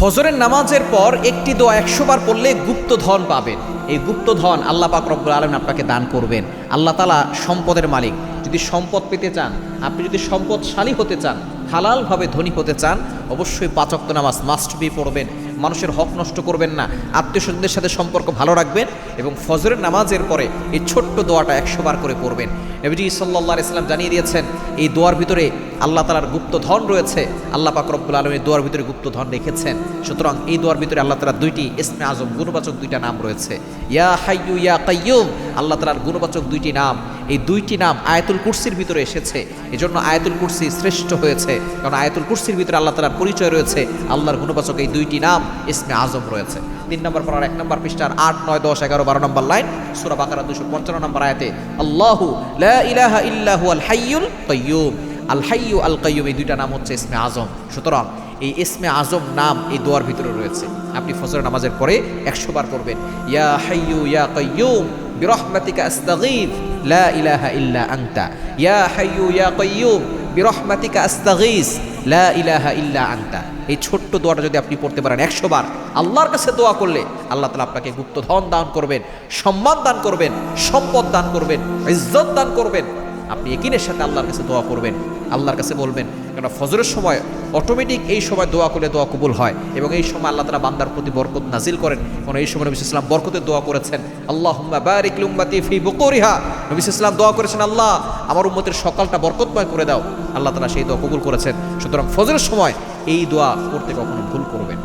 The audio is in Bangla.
ফজরের নামাজের পর একটি দোয়া 100 বার পড়লে গুপ্ত ধন পাবেন। এই গুপ্ত ধন আল্লাহ পাক রব্বুল আলামিন আপনাকে দান করবেন। আল্লাহ তাআলা সম্পদের মালিক। যদি সম্পদ পেতে চান, আপনি যদি সম্পদশালী হতে চান, হালালভাবে ধনী হতে চান, অবশ্যই 5 ওয়াক্ত নামাজ মাস্ট বি পড়বেন। মানুষের হক নষ্ট করবেন না, আত্মীয়স্বজনদের সাথে সম্পর্ক ভালো রাখবেন এবং ফজরের নামাজের পরে এই ছোট্ট দোয়াটা 100 বার করে পড়বেন। নবীজি সাল্লাল্লাহু আলাইহি সাল্লাম জানিয়ে দিয়েছেন এই দোয়ার ভিতরে আল্লাহ তাআলার গুপ্ত ধন রয়েছে। আল্লাহ পাক রব্বুল আলামিন দোয়ার ভিতরে গুপ্ত ধন রেখেছেন। সুতরাং এই দোয়ার ভিতরে আল্লাহ তাআলার দুইটি ইসমে আজম গুণবাচক দুইটা নাম রয়েছে, ইয়া হাইয়ু ইয়া কাইয়ুম। আল্লাহ তাআলার গুণবাচক দুইটি নাম, এই দুইটি নাম আয়াতুল কুরসির ভিতরে এসেছে। এজন্য আয়াতুল কুরসি শ্রেষ্ঠ হয়েছে, কারণ আয়াতুল কুরসির ভিতরে আল্লাহ তাআলার পরিচয় রয়েছে, আল্লাহর গুণবাচক এই দুইটি নাম ইসমে আজম রয়েছে। 3 নম্বর পারার 1 নম্বর পৃষ্ঠার 8, 9, 10, 11, 12 নম্বর লাইন, সূরা বাকারা 255 নম্বর আয়াতে আল্লাহু লা ইলাহা ইল্লা হুয়াল হাইয়ুল কাইয়ুম। আল হাইয়ু আল কাইয়ুম এই দুইটা নাম হচ্ছে ইসমে আজম। সুতরাং এই ইসমে আজম নাম এই দোয়ার ভিতরে রয়েছে। আপনি ফজর নামাজের পরে 100 বার পড়বেন, ইয়া হাইয়ু ইয়া কাইয়ুম বিরহমাতিকা আস্তাগীথ লা ইলাহা ইল্লা আনতা, ইয়া হাইয়ু ইয়া কাইয়ুম বিরহমাতিকা আস্তাগীথ লা ইলাহা ইল্লা আনতা। এই ছোট্ট দোয়াটা যদি আপনি পড়তে পারেন 100 বার, আল্লাহর কাছে দোয়া করলে আল্লাহ তাআলা আপনাকে গুপ্ত ধন দান করবেন, সম্মান দান করবেন, সম্পদ দান করবেন, ইজ্জত দান করবেন। আপনি ইয়াকিনের সাথে আল্লাহর কাছে দোয়া করবেন, আল্লাহর কাছে বলবেন, কারণ ফজরের সময় অটোমেটিক এই সময় দোয়া করলে দোয়া কবুল হয় এবং এই সময় আল্লাহ তাআলা বান্দার প্রতি বরকত নাজিল করেন। কারণ এই সময় নবী সাল্লাল্লাহু আলাইহি ওয়াসাল্লাম বরকতের দোয়া করেছেন, আল্লাহুম্মা বারিক লিউম্মতি ফি বুকুরিহা। নবী সাল্লাল্লাহু আলাইহি ওয়াসাল্লাম দোয়া করেছেন, আল্লাহ আমার উম্মতের সকালটা বরকতময় করে দাও। আল্লাহ তাআলা সেই দোয়া কবুল করেছেন। সুতরাং ফজরের সময় এই দোয়া করতে কখনো ভুল করবেন।